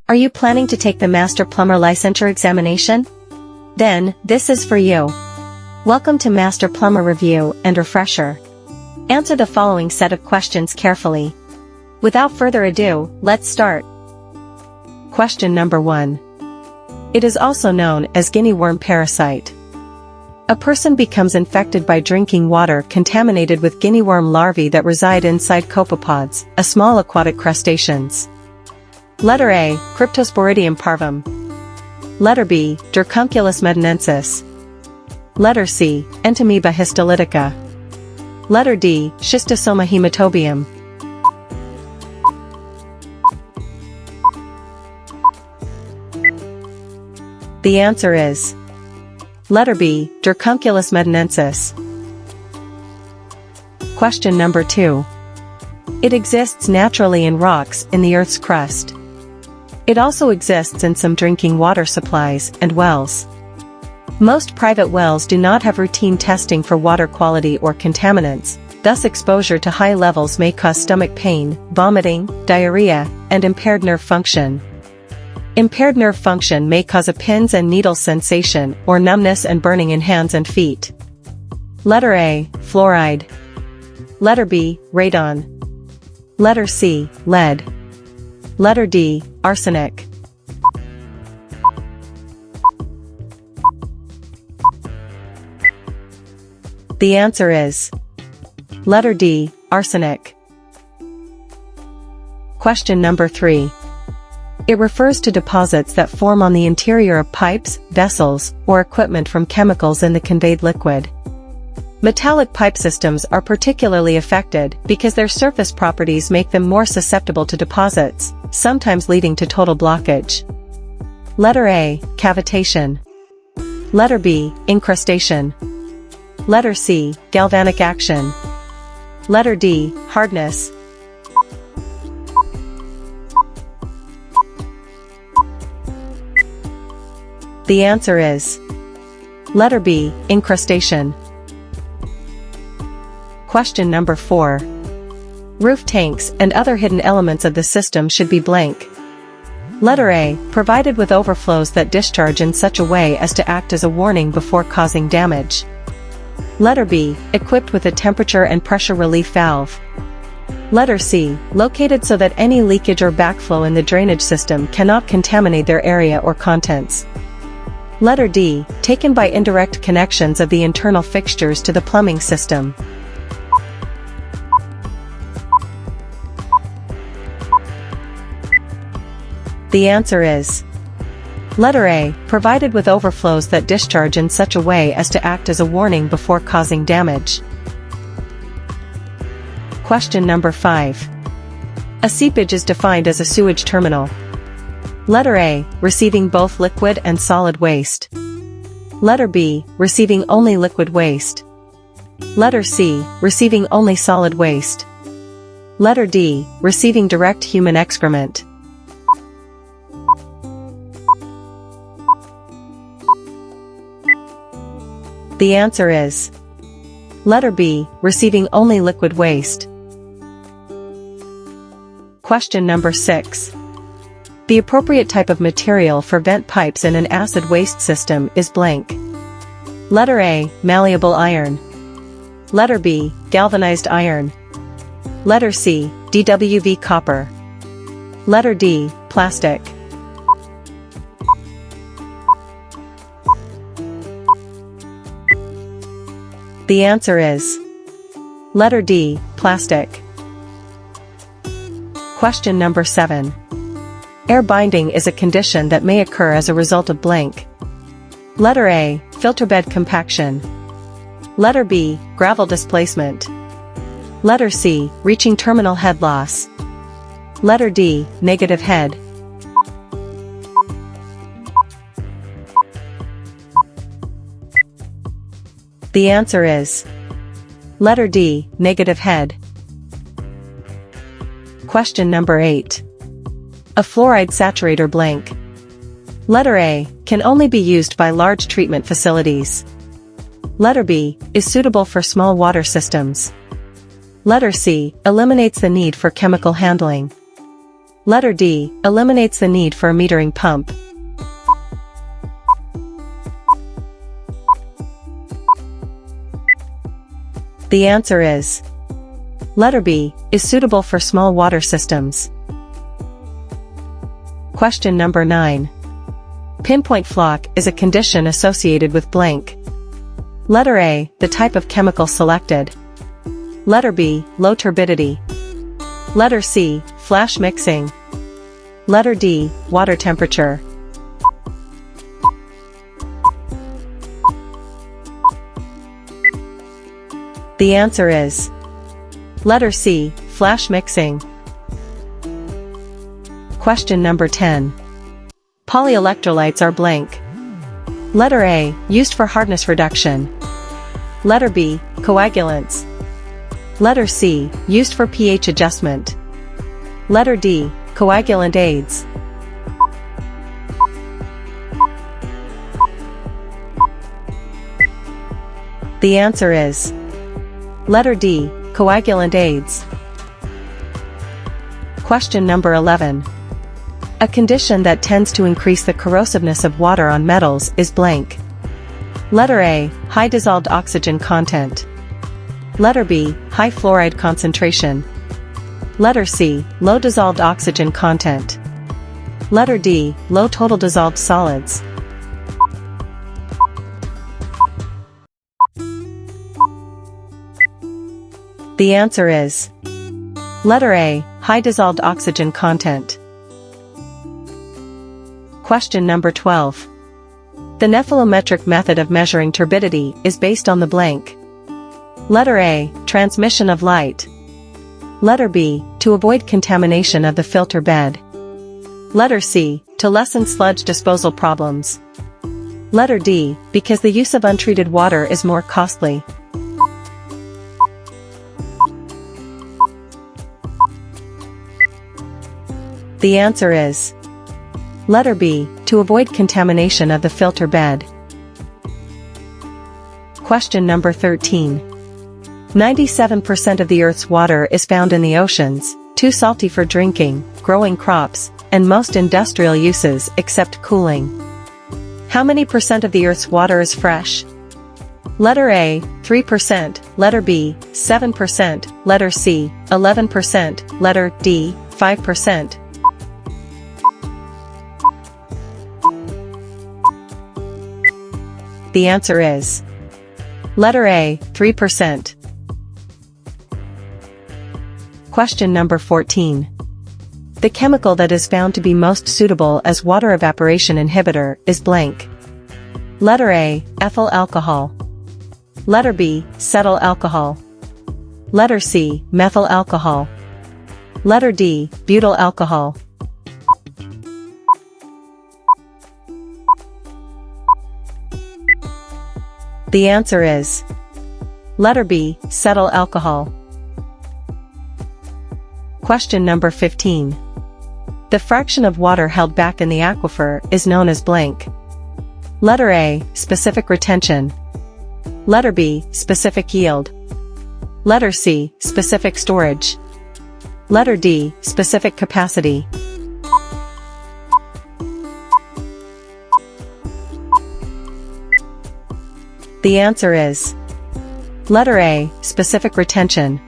Are you planning to take the Master Plumber Licensure examination? Then, this is for you. Welcome to Master Plumber Review and Refresher. Answer the following set of questions carefully. Without further ado, let's start. Question number 1. It is also known as guinea worm parasite. A person becomes infected by drinking water contaminated with guinea worm larvae that reside inside copepods, a small aquatic crustaceans. Letter A, Cryptosporidium parvum. Letter B, Dracunculus medinensis. Letter C, Entamoeba histolytica. Letter D, Schistosoma hematobium. The answer is letter B, Dracunculus medinensis. Question number 2. It exists naturally in rocks in the Earth's crust. It also exists in some drinking water supplies and wells. Most private wells do not have routine testing for water quality or contaminants, thus exposure to high levels may cause stomach pain, vomiting, diarrhea, and impaired nerve function. Impaired nerve function may cause a pins and needles sensation or numbness and burning in hands and feet. Letter A, fluoride. Letter B, radon. Letter C, lead. Letter D, arsenic. The answer is letter D, arsenic. Question number 3. It refers to deposits that form on the interior of pipes, vessels, or equipment from chemicals in the conveyed liquid. Metallic pipe systems are particularly affected because their surface properties make them more susceptible to deposits, sometimes leading to total blockage. Letter A, cavitation. Letter B, incrustation. Letter C, galvanic action. Letter D, hardness. The answer is letter B, incrustation. Question number 4. Roof tanks and other hidden elements of the system should be blank. Letter A, provided with overflows that discharge in such a way as to act as a warning before causing damage. Letter B, equipped with a temperature and pressure relief valve. Letter C, located so that any leakage or backflow in the drainage system cannot contaminate their area or contents. Letter D, taken by indirect connections of the internal fixtures to the plumbing system. The answer is letter A, provided with overflows that discharge in such a way as to act as a warning before causing damage. Question number 5. A seepage is defined as a sewage terminal. Letter A, receiving both liquid and solid waste. Letter B, receiving only liquid waste. Letter C, receiving only solid waste. Letter D, receiving direct human excrement. The answer is letter B, receiving only liquid waste. Question number 6. The appropriate type of material for vent pipes in an acid waste system is blank. Letter A, malleable iron. Letter B, galvanized iron. Letter C, DWV copper. Letter D, plastic. The answer is letter D, plastic. Question number 7. Air binding is a condition that may occur as a result of blank. Letter A, filter bed compaction. Letter B, gravel displacement. Letter C, reaching terminal head loss. Letter D, negative head. The answer is letter D, negative head. Question number 8. A fluoride saturator blank. Letter A, can only be used by large treatment facilities. Letter B, is suitable for small water systems. Letter C, eliminates the need for chemical handling. Letter D, eliminates the need for a metering pump. The answer is letter B, is suitable for small water systems. Question number 9. Pinpoint flock is a condition associated with blank. Letter A, the type of chemical selected. Letter B, low turbidity. Letter C, flash mixing. Letter D, water temperature. The answer is letter C, flash mixing. Question number 10. Polyelectrolytes are blank. Letter A, used for hardness reduction. Letter B, coagulants. Letter C, used for pH adjustment. Letter D, coagulant aids. The answer is letter D, coagulant aids. Question number 11. A condition that tends to increase the corrosiveness of water on metals is blank. Letter A, high dissolved oxygen content. Letter B, high fluoride concentration. Letter C, low dissolved oxygen content. Letter D, low total dissolved solids. The answer is letter A, high dissolved oxygen content. Question number 12. The nephelometric method of measuring turbidity is based on the blank. Letter A, transmission of light. Letter B, to avoid contamination of the filter bed. Letter C, to lessen sludge disposal problems. Letter D, because the use of untreated water is more costly. The answer is letter B, to avoid contamination of the filter bed. Question number 13. 97% of the Earth's water is found in the oceans, too salty for drinking, growing crops, and most industrial uses except cooling. How many percent of the Earth's water is fresh? Letter A, 3%, letter B, 7%, letter C, 11%, letter D, 5%. The answer is letter A, 3%. Question number 14. The chemical that is found to be most suitable as water evaporation inhibitor is blank. Letter A, ethyl alcohol. Letter B, cetyl alcohol. Letter C, methyl alcohol. Letter D, butyl alcohol. The answer is letter B, cetyl alcohol. Question number 15. The fraction of water held back in the aquifer is known as blank. Letter A, specific retention. Letter B, specific yield. Letter C, specific storage. Letter D, specific capacity. The answer is letter A, specific retention.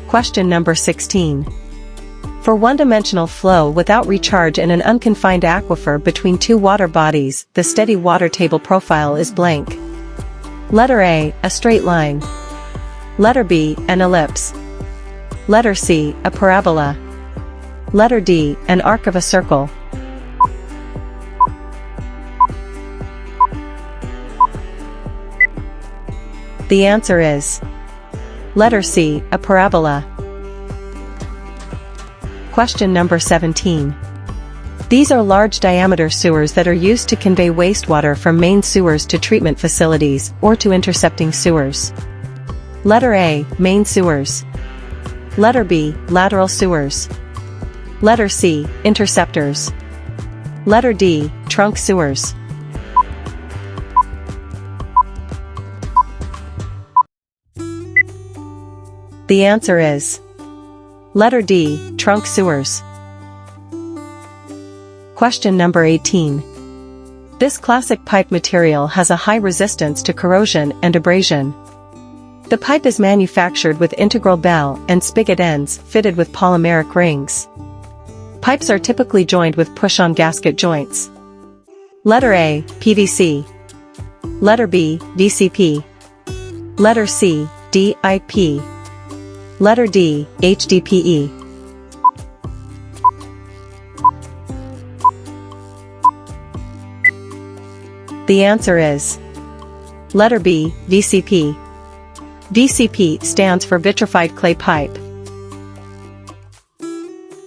Question number 16. For one-dimensional flow without recharge in an unconfined aquifer between two water bodies, the steady water table profile is blank. Letter A, a straight line. Letter B, an ellipse. Letter C, a parabola. Letter D, an arc of a circle. The answer is letter C, a parabola. Question number 17. These are large diameter sewers that are used to convey wastewater from main sewers to treatment facilities or to intercepting sewers. Letter A, main sewers. Letter B, lateral sewers. Letter C, interceptors. Letter D, trunk sewers. The answer is Letter D, trunk sewers. Question number 18. This classic pipe material has a high resistance to corrosion and abrasion. The pipe is manufactured with integral bell and spigot ends fitted with polymeric rings. Pipes are typically joined with push-on gasket joints. Letter A, PVC. Letter B, VCP. Letter C, DIP. Letter D, HDPE. The answer is letter B, VCP. VCP stands for vitrified clay pipe.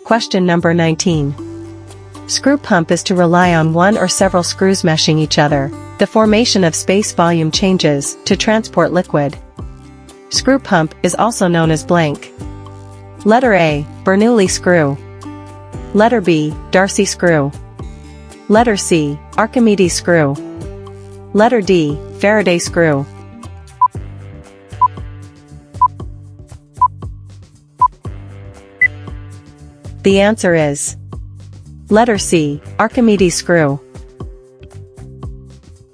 Question number 19. Screw pump is to rely on one or several screws meshing each other. The formation of space volume changes to transport liquid. Screw pump is also known as blank. Letter A, Bernoulli screw. Letter B, Darcy screw. Letter C, Archimedes screw. Letter D, Faraday screw. The answer is letter C, Archimedes screw.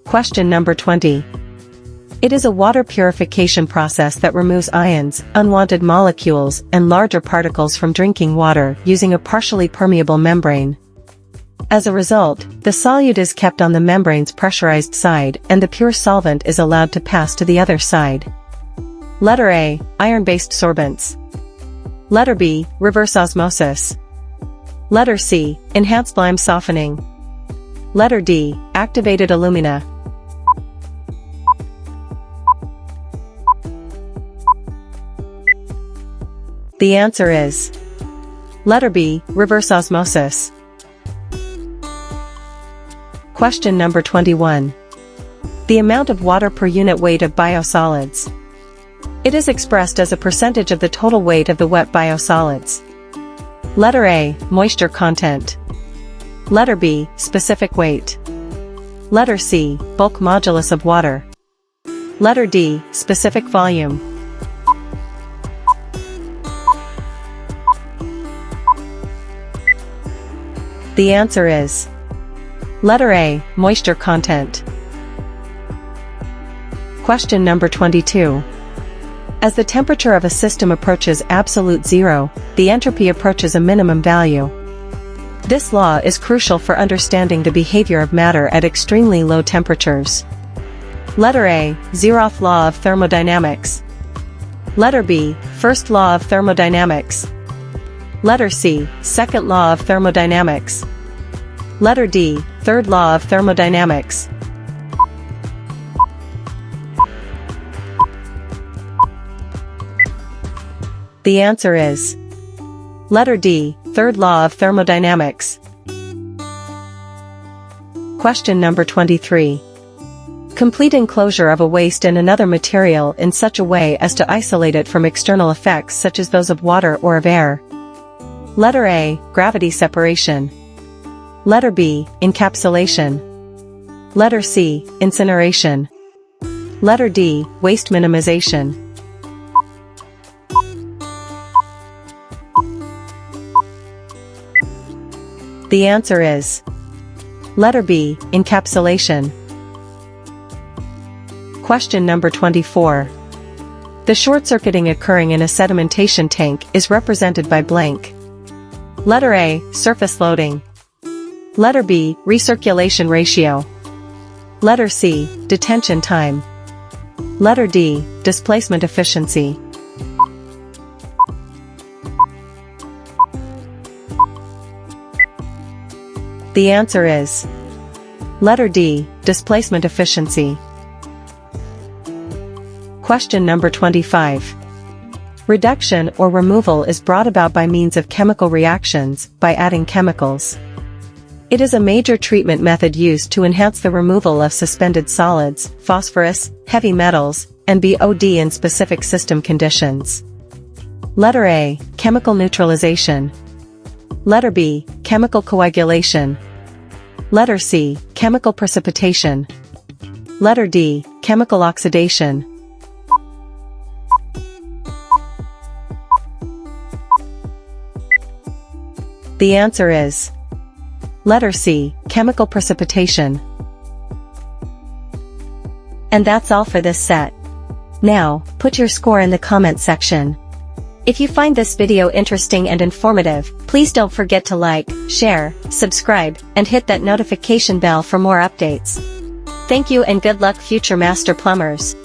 Question number 20. It is a water purification process that removes ions, unwanted molecules, and larger particles from drinking water using a partially permeable membrane. As a result, the solute is kept on the membrane's pressurized side and the pure solvent is allowed to pass to the other side. Letter A, iron-based sorbents. Letter B, reverse osmosis. Letter C, enhanced lime softening. Letter D, activated alumina. The answer is letter B, reverse osmosis. Question number 21. The amount of water per unit weight of biosolids. It is expressed as a percentage of the total weight of the wet biosolids. Letter A, moisture content. Letter B, specific weight. Letter C, bulk modulus of water. Letter D, specific volume. The answer is letter A, moisture content. Question number 22. As the temperature of a system approaches absolute zero, the entropy approaches a minimum value. This law is crucial for understanding the behavior of matter at extremely low temperatures. Letter A, Zeroth law of thermodynamics. Letter B, first law of thermodynamics. Letter C, second law of thermodynamics. Letter D, third law of thermodynamics. The answer is letter D, third law of thermodynamics. Question number 23. Complete enclosure of a waste in another material in such a way as to isolate it from external effects such as those of water or of air. Letter A, gravity separation. Letter B, encapsulation. Letter C, incineration. Letter D, waste minimization. The answer is letter B, encapsulation. Question number 24. The short-circuiting occurring in a sedimentation tank is represented by blank. Letter A, surface loading. Letter B, recirculation ratio. Letter C, detention time. Letter D, displacement efficiency. The answer is letter D, displacement efficiency. Question number 25. Reduction or removal is brought about by means of chemical reactions, by adding chemicals. It is a major treatment method used to enhance the removal of suspended solids, phosphorus, heavy metals, and BOD in specific system conditions. Letter A, chemical neutralization. Letter B, chemical coagulation. Letter C, chemical precipitation. Letter D, chemical oxidation. The answer is letter C, chemical precipitation. And that's all for this set. Now, put your score in the comment section. If you find this video interesting and informative, please don't forget to like, share, subscribe, and hit that notification bell for more updates. Thank you and good luck future master plumbers.